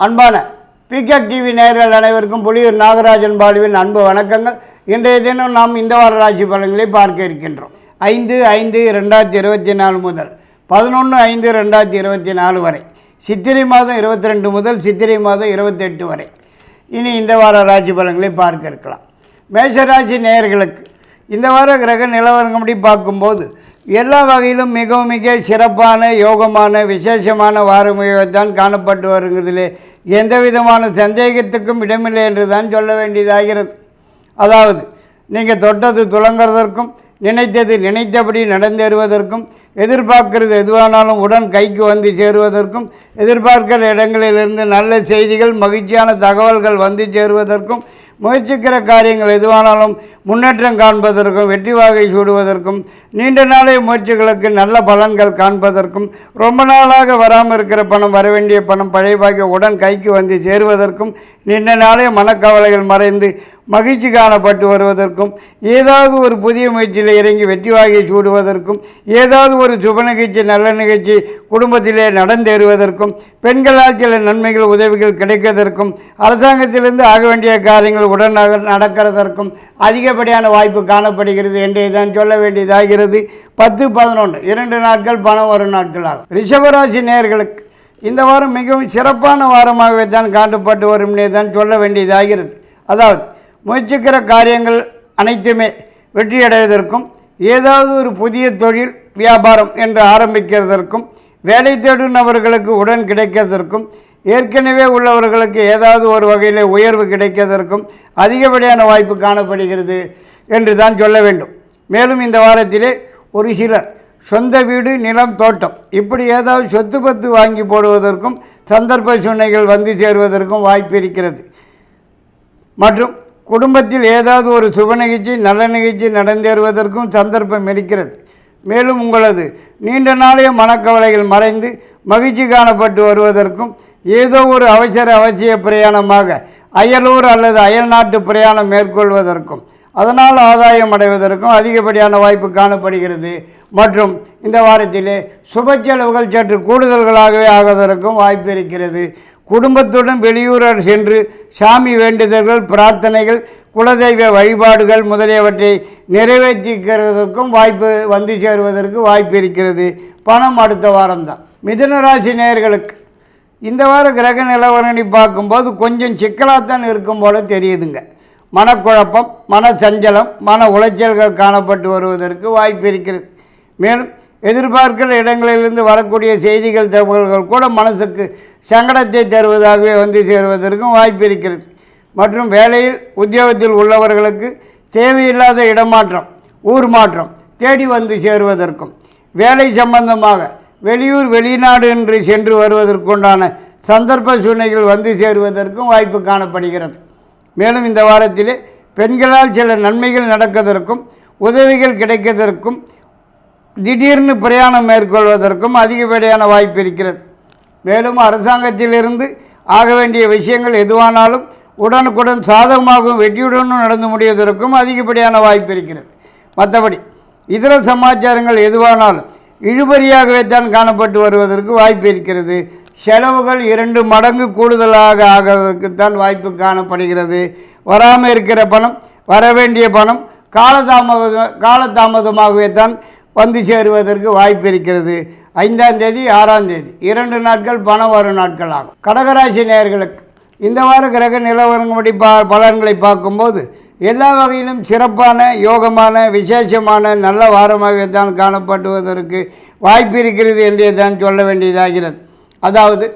அன்பான பிகேக் டிவி நேயர்கள் அனைவருக்கும் புலியூர் நாகராஜன் பாலுவின் அன்பு வணக்கங்கள். இன்றைய தினம் நாம் இந்த வார ராசி பலன்களை பார்க்க இருக்கின்றோம். 5/5/2024 முதல் 11/5/2024 வரை, சித்திரை மாதம் 22 முதல் சித்திரை மாதம் 28 வரை. இனி இந்த வார ராசி பலன்களை பார்க்க இருக்கலாம். மேஷராசி நேயர்களுக்கு இந்த வார கிரக நிலவரங்கப்படி பார்க்கும்போது எல்லா வகையிலும் மிக சிறப்பான யோகமான விசேஷமான வாரமுகத்தான் காணப்பட்டு வருகிறதிலே எந்த விதமான சந்தேகத்துக்கும் இடமில்லை என்று தான் சொல்ல வேண்டியதாகிறது. அதாவது நீங்கள் தொட்டது துலங்கிறதற்கும் நினைத்தது நினைத்தபடி நடந்தேறுவதற்கும் எதிர்பார்க்கிறது எதுவானாலும் உடன் கைக்கு வந்து சேருவதற்கும் எதிர்பார்க்கிற இடங்களிலிருந்து நல்ல செய்திகள் மகிழ்ச்சியான தகவல்கள் வந்து சேருவதற்கும் முயற்சிக்கிற காரியங்கள் எதுவானாலும் முன்னேற்றம் காண்பதற்கும் வெற்றி வாகை சூடுவதற்கும் நீண்ட நாளைய முயற்சிகளுக்கு நல்ல பலன்கள் காண்பதற்கும் ரொம்ப நாளாக வராமல் இருக்கிற பணம் வரவேண்டிய பணம் பழைய பாக்கி உடன் கைக்கு வந்து சேருவதற்கும் நீண்ட நாளைய மனக்கவலைகள் மறைந்து மகிழ்ச்சி காணப்பட்டு வருவதற்கும் ஏதாவது ஒரு புதிய முயற்சியில் இறங்கி வெற்றி வாகை சூடுவதற்கும் ஏதாவது ஒரு சுப நிகழ்ச்சி நல்ல நிகழ்ச்சி குடும்பத்திலே நடந்தேறுவதற்கும் பெண்களால் சில நன்மைகள் உதவிகள் கிடைக்கிறதற்கும் அரசாங்கத்திலிருந்து ஆக வேண்டிய காரியங்கள் உடனாக நடக்கிறதற்கும் அதிகப்படியான வாய்ப்பு காணப்படுகிறது என்றே தான் சொல்ல வேண்டியதாகிறது. 10-11 2 நாட்கள் பணம் வரும் நாட்களாகும். ரிஷபராசி நேயர்களுக்கு இந்த வாரம் மிகவும் சிறப்பான வாரமாகவே தான் காணப்பட்டு வரும்னே தான் சொல்ல வேண்டியதாகிறது. அதாவது முயற்சிக்கிற காரியங்கள் அனைத்துமே வெற்றியடைவதற்கும் ஏதாவது ஒரு புதிய தொழில் வியாபாரம் என்று ஆரம்பிக்கிறதற்கும் வேலை தேடும் நபர்களுக்கு உடன் கிடைக்கிறதற்கும் ஏற்கனவே உள்ளவர்களுக்கு ஏதாவது ஒரு வகையில் உயர்வு கிடைக்கிறதற்கும் அதிகப்படியான வாய்ப்பு காணப்படுகிறது என்று தான் சொல்ல வேண்டும். மேலும் இந்த வாரத்திலே ஒரு சிலர் சொந்த வீடு நிலம் தோட்டம் இப்படி ஏதாவது சொத்து பத்து வாங்கி போடுவதற்கும் சந்தர்ப்ப சூழ்நிலைகள் வந்து சேருவதற்கும் வாய்ப்பு இருக்கிறது. மற்றும் குடும்பத்தில் ஏதாவது ஒரு சுப நிகழ்ச்சி நல்ல நிகழ்ச்சி நடந்தேறுவதற்கும் சந்தர்ப்பம் இருக்கிறது. மேலும் உங்களது நீண்ட நாளைய மனக்கவலைகள் மறைந்து மகிழ்ச்சி காணப்பட்டு வருவதற்கும் ஏதோ ஒரு அவசிய பிரயாணமாக அயலூர் அல்லது அயல் நாட்டு பிரயாணம் மேற்கொள்வதற்கும் அதனால் ஆதாயம் அடைவதற்கும் அதிகப்படியான வாய்ப்பு காணப்படுகிறது. மற்றும் இந்த வாரத்திலே சுப செலவுகள் சற்று கூடுதல்களாகவே ஆவதற்கும் வாய்ப்பு இருக்கிறது. குடும்பத்துடன் வெளியூர் சென்று சாமி வேண்டுதல்கள் பிரார்த்தனைகள் குலதெய்வ வழிபாடுகள் முதலியவற்றை நிறைவேற்றிக்கிறதற்கும் வாய்ப்பு வந்து சேருவதற்கு வாய்ப்பு இருக்கிறது. பணம் அடுத்த வாரம்தான். மிதுன ராசி நேயர்களுக்கு இந்த வார கிரக நிலவரங்களை பார்க்கும்போது கொஞ்சம் சிக்கலாகத்தான் இருக்கும் போல தெரியுதுங்க. மனக்குழப்பம் மன சஞ்சலம் மன உளைச்சல்கள் காணப்பட்டு வருவதற்கு வாய்ப்பு இருக்கிறது. மேலும் எதிர்பார்க்கிற இடங்களிலிருந்து வரக்கூடிய செய்திகள் தகவல்கள் கூட மனசுக்கு சங்கடத்தை தருவதாகவே வந்து சேருவதற்கும் வாய்ப்பு இருக்கிறது. மற்றும் வேலையில் உத்தியோகத்தில் உள்ளவர்களுக்கு தேவையில்லாத இடமாற்றம் ஊர் மாற்றம் தேடி வந்து சேருவதற்கும் வேலை சம்பந்தமாக வெளியூர் வெளிநாடு என்று சென்று வருவதற்குண்டான சந்தர்ப்ப சூழ்நிலைகள் வந்து சேருவதற்கும் வாய்ப்பு காணப்படுகிறது. மேலும் இந்த வாரத்திலே பெண்களால் சில நன்மைகள் நடப்பதற்கும் உதவிகள் கிடைப்பதற்கும் திடீர்னு பிரயாணம் மேற்கொள்வதற்கும் அதிகப்படியான வாய்ப்பு இருக்கிறது. மேலும் அரசாங்கத்திலிருந்து ஆக வேண்டிய விஷயங்கள் எதுவானாலும் உடனுக்குடன் சாதகமாகவும் வெற்றியுடனும் நடந்து முடிவதற்கும் அதிகப்படியான வாய்ப்பு இருக்கிறது. மற்றபடி இதர சமாச்சாரங்கள் எதுவானாலும் இழுபறியாகவே தான் காணப்பட்டு வருவதற்கு வாய்ப்பு இருக்கிறது. செலவுகள் 2 மடங்கு கூடுதலாக ஆகிறதுக்குத்தான் வாய்ப்பு காணப்படுகிறது. வராமல் இருக்கிற பணம் வரவேண்டிய பணம் காலதாமதமாகவே தான் வந்து சேருவதற்கு வாய்ப்பு இருக்கிறது. 5ஆம் தேதி 6ஆம் தேதி 2 நாட்கள் பணம் வரும் நாட்கள் ஆகும். கடகராசி நேயர்களுக்கு இந்த வார கிரக நிலவரங்கப்படி பலன்களை பார்க்கும்போது எல்லா வகையிலும் சிறப்பான யோகமான விசேஷமான நல்ல வாரமாகத்தான் காணப்படுவதற்கு வாய்ப்பு இருக்கிறது என்றே தான் சொல்ல வேண்டியதாகிறது. அதாவது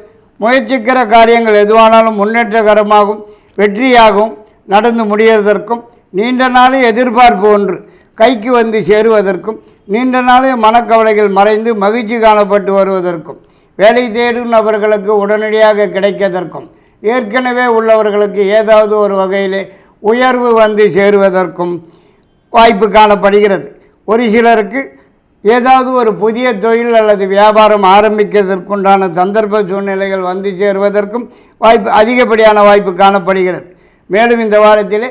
முயற்சிக்கிற காரியங்கள் எதுவானாலும் முன்னேற்றகரமாகவும் வெற்றியாகவும் நடந்து முடிவதற்கும் நீண்ட நாளே எதிர்பார்ப்பு ஒன்று கைக்கு வந்து சேருவதற்கும் நீண்ட நாளே மனக்கவலைகள் மறைந்து மகிழ்ச்சி காணப்பட்டு வருவதற்கும் வேலை தேடும் நபர்களுக்கு உடனடியாக கிடைப்பதற்கும் ஏற்கனவே உள்ளவர்களுக்கு ஏதாவது ஒரு வகையிலே உயர்வு வந்து சேருவதற்கும் வாய்ப்பு காணப்படுகிறது. ஒரு சிலருக்கு ஏதாவது ஒரு புதிய தொழில் அல்லது வியாபாரம் ஆரம்பிக்கிறதற்குண்டான சந்தர்ப்ப சூழ்நிலைகள் வந்து சேருவதற்கும் வாய்ப்பு அதிகப்படியான வாய்ப்பு காணப்படுகிறது. மேலும் இந்த வாரத்திலே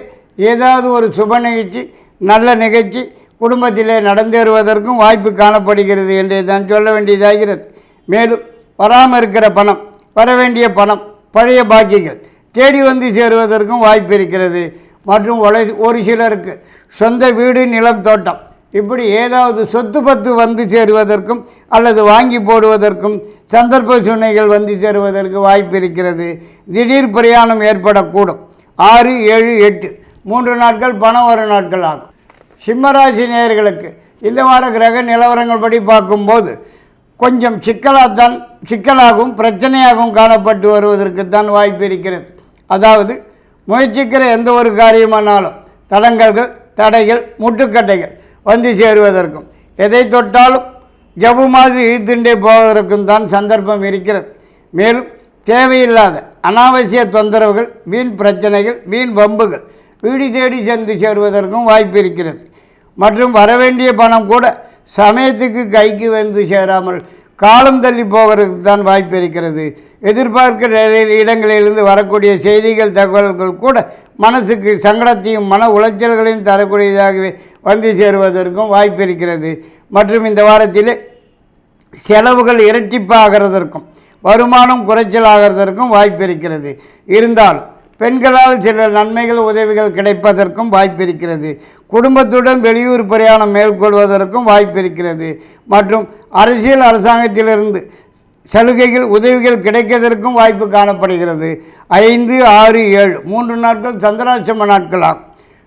ஏதாவது ஒரு சுப நிகழ்ச்சி நல்ல நிகழ்ச்சி குடும்பத்திலே நடந்தேறுவதற்கும் வாய்ப்பு காணப்படுகிறது என்றே தான் சொல்ல வேண்டியதாகிறது. மேலும் வராமல் இருக்கிற பணம் வரவேண்டிய பணம் பழைய பாக்கிகள் தேடி வந்து சேருவதற்கும் வாய்ப்பு இருக்கிறது. மற்றும் ஒரு சிலருக்கு சொந்த வீடு, நிலம், தோட்டம் இப்படி ஏதாவது சொத்து பத்து வந்து சேருவதற்கும் அல்லது வாங்கி போடுவதற்கும் சந்தர்ப்ப சூழ்நிலைகள் வந்து சேருவதற்கு வாய்ப்பு இருக்கிறது. திடீர் பிரயாணம் ஏற்படக்கூடும். 6, 7, 8 3 நாட்கள் பணம் வரும் நாட்கள் ஆகும். சிம்மராசி நேயர்களுக்கு இந்த வார கிரக நிலவரங்கள் படி பார்க்கும்போது கொஞ்சம் சிக்கலாகவும் பிரச்சனையாகவும் காணப்பட்டு வருவதற்குத்தான் வாய்ப்பு இருக்கிறது. அதாவது முயற்சிக்கிற எந்த ஒரு காரியமானாலும் தடங்கல்கள், தடைகள், முட்டுக்கட்டைகள் வந்து சேருவதற்கும் எதை தொட்டாலும் ஜவு மாதிரி இழுத்துண்டே போவதற்கும் தான் சந்தர்ப்பம் இருக்கிறது. மேலும் தேவையில்லாத அனாவசிய தொந்தரவுகள், வீண் பிரச்சனைகள், வீண் வம்புகள் வீடு தேடி சென்று சேருவதற்கும் வாய்ப்பு இருக்கிறது. மற்றும் வரவேண்டிய பணம் கூட சமயத்துக்கு கைக்கு வந்து சேராமல் காலம் தள்ளி போவதற்கு தான் வாய்ப்பு இருக்கிறது. எதிர்பார்க்கிற இடங்களிலிருந்து வரக்கூடிய செய்திகள், தகவல்கள் கூட மனசுக்கு சங்கடத்தையும் மன உளைச்சல்களையும் தரக்கூடியதாகவே வந்து சேருவதற்கும் வாய்ப்பு இருக்கிறது. மற்றும் இந்த வாரத்தில் செலவுகள் இரட்டிப்பாகிறதற்கும் வருமானம் குறைச்சலாகிறதற்கும் வாய்ப்பு இருக்கிறது. இருந்தாலும் பெண்களால் சில நன்மைகள், உதவிகள் கிடைப்பதற்கும் வாய்ப்பு இருக்கிறது. குடும்பத்துடன் வெளியூர் பிரயாணம் மேற்கொள்வதற்கும் வாய்ப்பு இருக்கிறது. மற்றும் அரசியல், அரசாங்கத்திலிருந்து சலுகைகள், உதவிகள் கிடைப்பதற்கும் வாய்ப்பு காணப்படுகிறது. 5, 6, 7 3 நாட்கள் சந்திராட்சம நாட்களாகும்.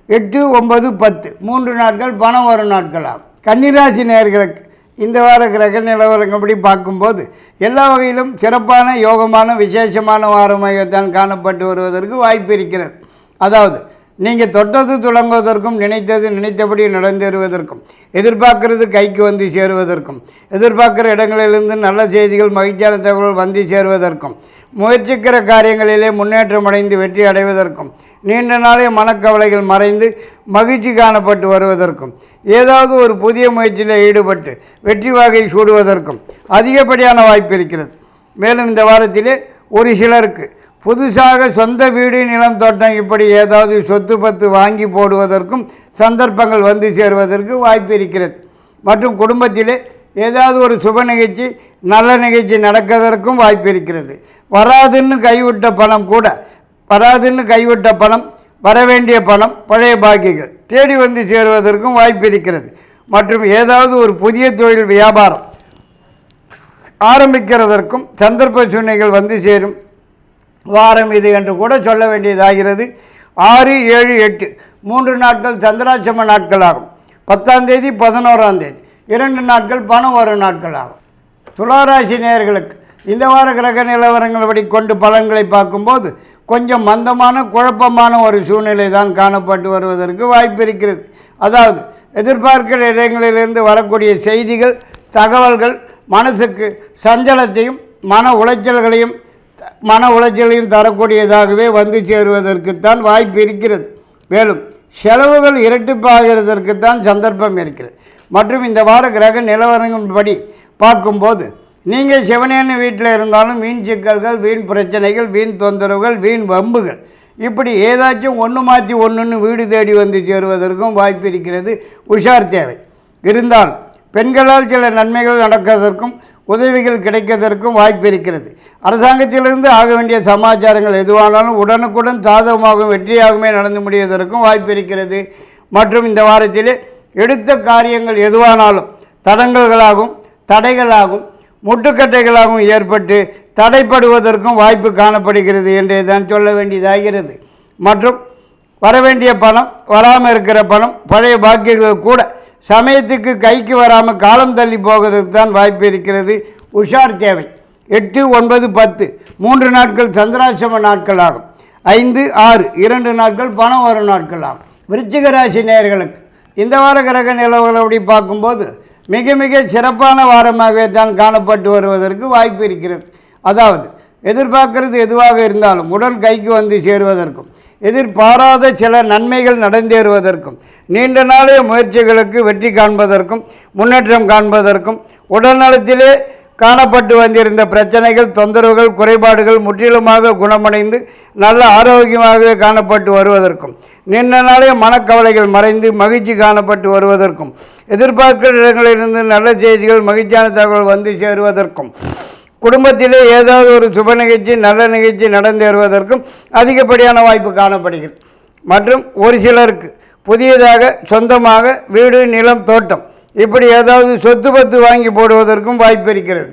8, 9, 10 3 நாட்கள் பணம் வரும் நாட்களாகும். கன்னிராசி நேயர்களுக்கு இந்த வார கிரக நிலவரங்கப்படி பார்க்கும்போது எல்லா வகையிலும் சிறப்பான, யோகமான, விசேஷமான வாரமாகத்தான் காணப்பட்டு வருவதற்கு வாய்ப்பு இருக்கிறது. அதாவது நீங்கள் தொட்டது துளங்குவதற்கும், நினைத்தபடி நடந்தேறுவதற்கும், எதிர்பார்க்கறது கைக்கு வந்து சேருவதற்கும், எதிர்பார்க்குற இடங்களிலிருந்து நல்ல செய்திகள், மகிழ்ச்சியான தகவல்கள் வந்து சேருவதற்கும், முயற்சிக்கிற காரியங்களிலே முன்னேற்றம் அடைந்து வெற்றி அடைவதற்கும், நீண்ட நாளே மனக்கவலைகள் மறைந்து மகிழ்ச்சி காணப்பட்டு வருவதற்கும், ஏதாவது ஒரு புதிய முயற்சியில் ஈடுபட்டு வெற்றி வாகை சூடுவதற்கும் அதிகப்படியான வாய்ப்பு இருக்கிறது. மேலும் இந்த வாரத்திலே ஒரு சிலருக்கு புதுசாக சொந்த வீடு, நிலம், தோட்டம் இப்படி ஏதாவது சொத்து பத்து வாங்கி போடுவதற்கும் சந்தர்ப்பங்கள் வந்து சேருவதற்கு வாய்ப்பு இருக்கிறது. மற்றும் குடும்பத்திலே ஏதாவது ஒரு சுப நிகழ்ச்சி, நல்ல நிகழ்ச்சி நடக்கிறதற்கும் வாய்ப்பு இருக்கிறது. வராதுன்னு கைவிட்ட பணம், வரவேண்டிய பணம், பழைய பாக்கிகள் தேடி வந்து சேருவதற்கும் வாய்ப்பு இருக்கிறது. மற்றும் ஏதாவது ஒரு புதிய தொழில், வியாபாரம் ஆரம்பிக்கிறதற்கும் சந்தர்ப்ப சூழ்நிலைகள் வந்து சேரும் வாரம் இது என்று கூட சொல்ல வேண்டியதாகிறது. 6, 7, 8 3 நாட்கள் சந்திராட்சம நாட்களாகும். 10ஆம் தேதி, 11ஆம் தேதி 2 நாட்கள் பணம் வரும் நாட்களாகும். துளாராசி நேயர்களுக்கு இந்த வார கிரக நிலவரங்கள் படி கொண்டு பலன்களை பார்க்கும்போது கொஞ்சம் மந்தமான, குழப்பமான ஒரு சூழ்நிலை தான் காணப்பட்டு வருவதற்கு வாய்ப்பு இருக்கிறது. அதாவது எதிர்பார்க்கிற இடங்களிலிருந்து வரக்கூடிய செய்திகள், தகவல்கள் மனசுக்கு சஞ்சலத்தையும் மன உளைச்சலையும் தரக்கூடியதாகவே வந்து சேருவதற்குத்தான் வாய்ப்பு இருக்கிறது. மேலும் செலவுகள் இரட்டிப்பாகிறதற்குத்தான் சந்தர்ப்பம் இருக்கிறது. மற்றும் இந்த வார கிரக நிலவரங்களின்படி பார்க்கும்போது நீங்கள் சிவனேன்னு வீட்டில் இருந்தாலும் வீண் சிக்கல்கள், வீண் பிரச்சனைகள், வீண் தொந்தரவுகள், வீண் வம்புகள் இப்படி ஏதாச்சும் ஒன்று மாற்றி ஒன்றுன்னு வீடு தேடி வந்து சேருவதற்கும் வாய்ப்பு இருக்கிறது. உஷார் தேவை. இருந்தால் பெண்களால் சில நன்மைகள் நடக்கிறதற்கும் உதவிகள் கிடைக்கிறதற்கும் வாய்ப்பு இருக்கிறது. அரசாங்கத்திலிருந்து ஆக வேண்டிய சமாச்சாரங்கள் எதுவானாலும் உடனுக்குடன் சாதகமாகவும் வெற்றியாகவுமே நடந்து முடிவதற்கும் வாய்ப்பு இருக்கிறது. மற்றும் இந்த வாரத்திலே எடுத்த காரியங்கள் எதுவானாலும் தடங்கல்களாகவும், தடைகளாகவும், முட்டுக்கட்டைகளாகவும் ஏற்பட்டு தடைப்படுவதற்கும் வாய்ப்பு காணப்படுகிறது என்றே தான் சொல்ல வேண்டியதாகிறது. மற்றும் வரவேண்டிய பணம், வராமல் இருக்கிற பணம், பழைய பாக்கியங்கள் கூட சமயத்துக்கு கைக்கு வராமல் காலம் தள்ளி போவதற்கு தான் வாய்ப்பு இருக்கிறது. உஷார் தேவை. 8, 9, 10 3 நாட்கள் சந்திராட்சம நாட்களாகும். 5, 6 2 நாட்கள் பணம் வரும் நாட்களாகும். விருச்சிக ராசி நேயர்களுக்கு இந்த வார கிரக நிலவரப்படி பார்க்கும்போது மிக மிக சிறப்பான வாரமாகவே தான் காணப்பட்டு வருவதற்கு வாய்ப்பு இருக்கிறது. அதாவது எதிர்பார்க்கிறது எதுவாக இருந்தாலும் உடல் கைக்கு வந்து சேருவதற்கும், எதிர்பாராத சில நன்மைகள் நடந்தேறுவதற்கும், நீண்ட நாளைய முயற்சிகளுக்கு வெற்றி காண்பதற்கும், முன்னேற்றம் காண்பதற்கும், உடல்நலத்திலே காணப்பட்டு வந்திருந்த பிரச்சனைகள், தொந்தரவுகள், குறைபாடுகள் முற்றிலுமாக குணமடைந்து நல்ல ஆரோக்கியமாகவே காணப்பட்டு வருவதற்கும், நீண்ட நாளைய மனக்கவலைகள் மறைந்து மகிழ்ச்சி காணப்பட்டு வருவதற்கும், எதிர்பார்க்கிற இடங்களிலிருந்து நல்ல செய்திகள், மகிழ்ச்சியான தகவல் வந்து சேருவதற்கும், குடும்பத்திலே ஏதாவது ஒரு சுப நிகழ்ச்சி நல்ல நிகழ்ச்சி நடந்தேறுவதற்கும் அதிகப்படியான வாய்ப்பு காணப்படுகிறது. மற்றும் ஒரு சிலருக்கு புதியதாக சொந்தமாக வீடு நிலம் தோட்டம் இப்படி ஏதாவது சொத்து பத்து வாங்கி போடுவதற்கும் வாய்ப்பு இருக்கிறது.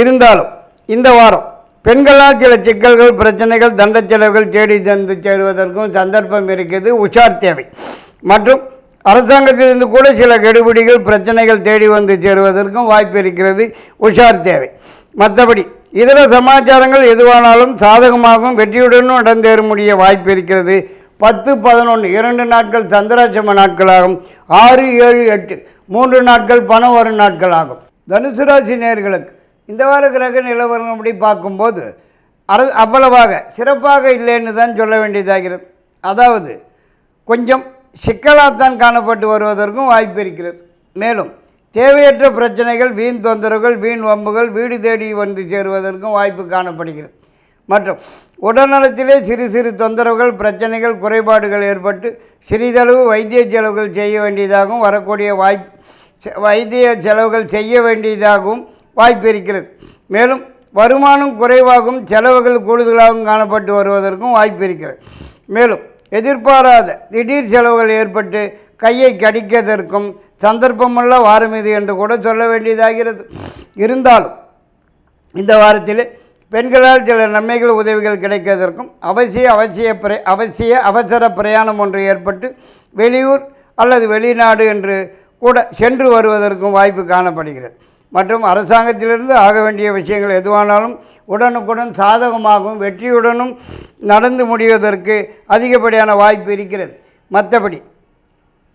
இருந்தாலும் இந்த வாரம் பெண்களால் சில சிக்கல்கள் பிரச்சனைகள் தண்ட செலவுகள் தேடி தந்து சேருவதற்கும் சந்தர்ப்பம் இருக்கிறது. உஷார் தேவை. மற்றும் அரசாங்கத்திலிருந்து கூட சில கெடுபிடிகள் பிரச்சனைகள் தேடி வந்து சேருவதற்கும் வாய்ப்பு இருக்கிறது. உஷார் தேவை. மற்றபடி இதர சமாச்சாரங்கள் எதுவானாலும் சாதகமாகவும் வெற்றியுடனும் நடந்தேற வாய்ப்பு இருக்கிறது. 10, 11 2 நாட்கள் சந்திராட்சம நாட்களாகும். 6, 7, 8 3 நாட்கள் பணம் வரும் நாட்களாகும். தனுசு ராசி நேயர்களுக்கு இந்த வார கிரக நிலவரம் அப்படி பார்க்கும்போது அவ்வளவாக சிறப்பாக இல்லைன்னு தான் சொல்ல வேண்டியதாகிறது. அதாவது கொஞ்சம் சிக்கலாகத்தான் காணப்பட்டு வருவதற்கும் வாய்ப்பு இருக்கிறது. மேலும் தேவையற்ற பிரச்சனைகள் வீண் தொந்தரவுகள் வீண் வம்புகள் வீடு தேடி வந்து சேருவதற்கும் வாய்ப்பு காணப்படுகிறது. மற்றும் உடல்நலத்திலே சிறு சிறு தொந்தரவுகள் பிரச்சனைகள் குறைபாடுகள் ஏற்பட்டு சிறிதளவு வைத்திய செலவுகள் செய்ய வேண்டியதாகவும் வரக்கூடிய வைத்திய செலவுகள் செய்ய வேண்டியதாகவும் வாய்ப்பு இருக்கிறது. மேலும் வருமானம் குறைவாகவும் செலவுகள் கூடுதலாகவும் காணப்பட்டு வருவதற்கும் வாய்ப்பு இருக்கிறது. மேலும் எதிர்பாராத திடீர் செலவுகள் ஏற்பட்டு கையை கடிக்கதற்கும் சந்தர்ப்பமுள்ள வாரம் இது என்று கூட சொல்ல வேண்டியதாகிறது. இருந்தாலும் இந்த வாரத்தில் பெண்களால் சில நன்மைகள் உதவிகள் கிடைப்பதற்கும் அவசர பிரயாணம் ஒன்று ஏற்பட்டு வெளியூர் அல்லது வெளிநாடு என்று கூட சென்று வருவதற்கும் வாய்ப்பு காணப்படுகிறது. மற்றும் அரசாங்கத்திலிருந்து ஆக வேண்டிய விஷயங்கள் எதுவானாலும் உடனுக்குடன் சாதகமாகவும் வெற்றியுடனும் நடந்து முடிவதற்கு அதிகப்படியான வாய்ப்பு இருக்கிறது. மற்றபடி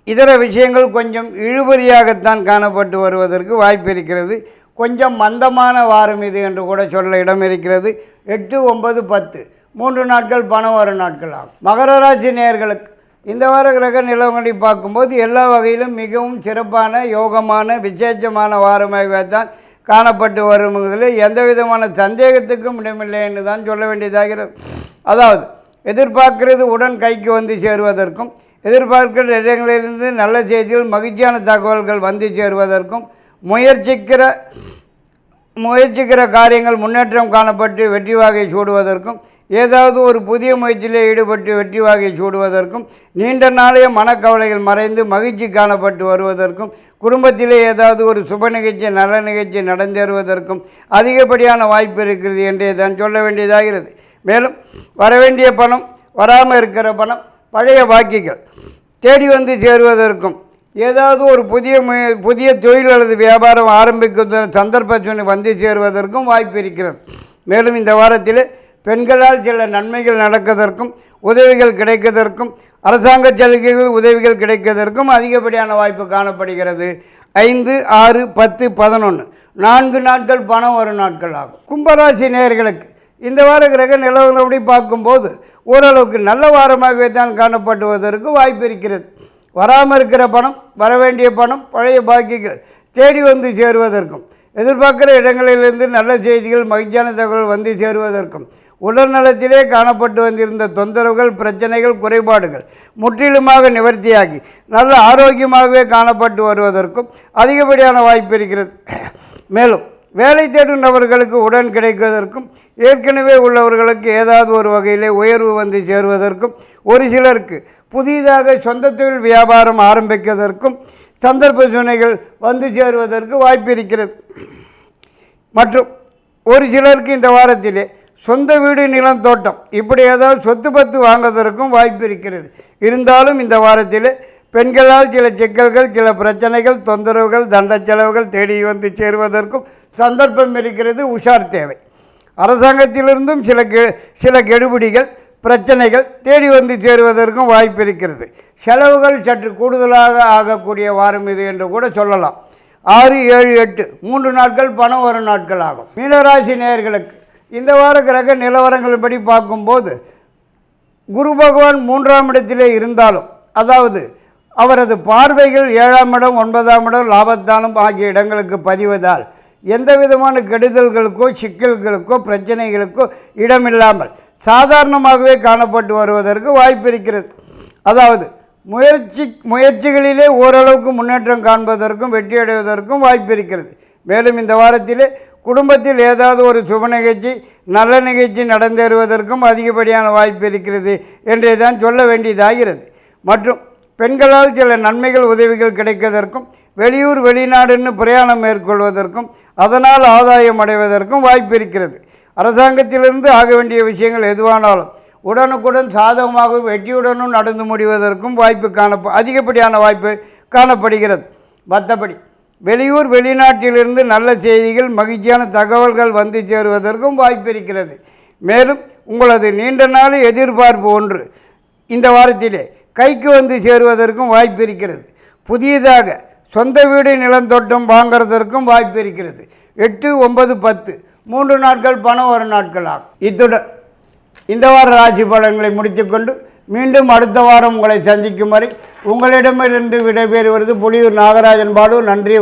இதர விஷயங்கள் கொஞ்சம் இழுபறியாகத்தான் காணப்பட்டு வருவதற்கு வாய்ப்பு இருக்கிறது. கொஞ்சம் மந்தமான வாரம் இது என்று கூட சொல்ல இடம் இருக்கிறது. 8, 9, 10 3 நாட்கள் பணம் வரும் நாட்கள் ஆகும். மகர ராசி நேயர்களுக்கு இந்த வார கிரக நிலவரங்களை பார்க்கும்போது எல்லா வகையிலும் மிகவும் சிறப்பான யோகமான விசேஷமான வாரமாகத்தான் காணப்பட்டு வருவதில் எந்த விதமான சந்தேகத்துக்கும் இடமில்லை என்று தான் சொல்ல வேண்டியதாகிறது. அதாவது எதிர்பார்க்கிறது உடன் கைக்கு வந்து சேருவதற்கும் எதிர்பார்க்கிற இடங்களிலிருந்து நல்ல செய்திகள் மகிழ்ச்சியான தகவல்கள் வந்து சேருவதற்கும் முயற்சிக்கிற காரியங்கள் முன்னேற்றம் காணப்பட்டு வெற்றி வாகை சூடுவதற்கும் ஏதாவது ஒரு புதிய முயற்சியிலே ஈடுபட்டு வெற்றி வாகை சூடுவதற்கும் நீண்ட நாளைய மனக்கவலைகள் மறைந்து மகிழ்ச்சி காணப்பட்டு வருவதற்கும் குடும்பத்திலே ஏதாவது ஒரு சுப நிகழ்ச்சி நல்ல நிகழ்ச்சி நடந்தேறுவதற்கும் அதிகப்படியான வாய்ப்பு இருக்கிறது என்றே தான் சொல்ல வேண்டியதாகிறது. மேலும் வரவேண்டிய பணம் வராமல் இருக்கிற பணம் பழைய பாக்கிகள் தேடி வந்து சேருவதற்கும் ஏதாவது ஒரு புதிய தொழில் அல்லது வியாபாரம் ஆரம்பிக்க சந்தர்ப்பம் வந்து சேருவதற்கும் வாய்ப்பு இருக்கிறது. மேலும் இந்த வாரத்தில் பெண்களால் சில நன்மைகள் நடப்பதற்கும் உதவிகள் கிடைப்பதற்கும் அரசாங்க சலுகைகள் உதவிகள் கிடைப்பதற்கும் அதிகப்படியான வாய்ப்பு காணப்படுகிறது. 5, 6, 10, 11 4 நாட்கள் பணம் வரும் நாட்கள் ஆகும். கும்பராசி நேயர்களுக்கு இந்த வார கிரக நிலவரப்படி பார்க்கும்போது ஓரளவுக்கு நல்ல வாரமாகவே தான் காணப்படுவதற்கு வாய்ப்பு இருக்கிறது. வராமல் இருக்கிற பணம் வரவேண்டிய பணம் பழைய பாக்கிகள் தேடி வந்து சேருவதற்கும் எதிர்பார்க்கிற இடங்களிலிருந்து நல்ல செய்திகள் மகிழ்ச்சியான தகவல் வந்து சேருவதற்கும் உடல்நலத்திலே காணப்பட்டு வந்திருந்த தொந்தரவுகள் பிரச்சனைகள் குறைபாடுகள் முற்றிலுமாக நிவர்த்தியாகி நல்ல ஆரோக்கியமாகவே காணப்பட்டு வருவதற்கும் அதிகப்படியான வாய்ப்பு இருக்கிறது. மேலும் வேலை தேடும் நபர்களுக்கு உடன் கிடைப்பதற்கும் ஏற்கனவே உள்ளவர்களுக்கு ஏதாவது ஒரு வகையிலே உயர்வு வந்து சேருவதற்கும் ஒரு சிலருக்கு புதிதாக சொந்த தொழில் வியாபாரம் ஆரம்பிப்பதற்கும் சந்தர்ப்ப சூழ்நிலைகள் வந்து சேருவதற்கு வாய்ப்பு இருக்கிறது. மற்றும் ஒரு சிலருக்கு இந்த வாரத்திலே சொந்த வீடு நிலம் தோட்டம் இப்படி ஏதாவது சொத்து பத்து வாங்குவதற்கும் வாய்ப்பு இருக்கிறது. இருந்தாலும் இந்த வாரத்தில் பெண்களால் சில சிக்கல்கள் சில பிரச்சனைகள் தொந்தரவுகள் தண்ட செலவுகள் தேடி வந்து சேருவதற்கும் சந்தர்ப்பம் இருக்கிறது. உஷார் தேவை. அரசாங்கத்திலிருந்தும் சில கெடுபிடிகள் பிரச்சனைகள் தேடி வந்து சேருவதற்கும் வாய்ப்பு இருக்கிறது. செலவுகள் சற்று கூடுதலாக ஆகக்கூடிய வாரம் இது என்று கூட சொல்லலாம். 6, 7, 8 3 நாட்கள் பணம் வரும் நாட்கள் ஆகும். மீனராசி நேயர்களுக்கு இந்த வார கிரக நிலவரங்களின்படி பார்க்கும்போது குரு பகவான் 3ஆம் இடத்திலே இருந்தாலும் அதாவது அவரது பார்வைகள் 7ஆம் இடம் 9ஆம் இடம் லாபத்தானம் ஆகிய இடங்களுக்கு பதிவதால் எந்த விதமான கெடுதல்களுக்கோ சிக்கல்களுக்கோ பிரச்சனைகளுக்கோ இடமில்லாமல் சாதாரணமாகவே காணப்பட்டு வருவதற்கு வாய்ப்பு இருக்கிறது. அதாவது முயற்சிகளிலே ஓரளவுக்கு முன்னேற்றம் காண்பதற்கும் வெற்றியடைவதற்கும் வாய்ப்பு இருக்கிறது. மேலும் இந்த வாரத்திலே குடும்பத்தில் ஏதாவது ஒரு சுப நிகழ்ச்சி நல்ல நிகழ்ச்சி நடந்தேறுவதற்கும் அதிகப்படியான வாய்ப்பு இருக்கிறது என்றே தான் சொல்ல வேண்டியதாகிறது. மற்றும் பெண்களால் சில நன்மைகள் உதவிகள் கிடைப்பதற்கும் வெளியூர் வெளிநாடுன்னு பிரயாணம் மேற்கொள்வதற்கும் அதனால் ஆதாயம் அடைவதற்கும் வாய்ப்பு இருக்கிறது. அரசாங்கத்திலிருந்து ஆக வேண்டிய விஷயங்கள் எதுவானாலும் உடனுக்குடன் சாதகமாக வெற்றியுடனும் நடந்து முடிவதற்கும் வாய்ப்பு அதிகப்படியான வாய்ப்பு காணப்படுகிறது. மற்றபடி வெளியூர் வெளிநாட்டிலிருந்து நல்ல செய்திகள் மகிழ்ச்சியான தகவல்கள் வந்து சேருவதற்கும் வாய்ப்பு இருக்கிறது. மேலும் உங்களது நீண்ட நாள் எதிர்பார்ப்பு ஒன்று இந்த வாரத்திலே கைக்கு வந்து சேருவதற்கும் வாய்ப்பு இருக்கிறது. புதியதாக சொந்த வீடு நிலம் தோட்டம் வாங்கிறதற்கும் வாய்ப்பு இருக்கிறது. 8, 9, 10 3 நாட்கள் பணம் வரும் நாட்கள் ஆகும். இத்துடன் இந்த வார ராசி பலன்களை முடித்துக்கொண்டு மீண்டும் அடுத்த வாரம் உங்களை சந்திக்கும் வரை உங்களிடமிருந்து விடைபெறுவது புலியூர் நாகராஜன் பாலு. நன்றி.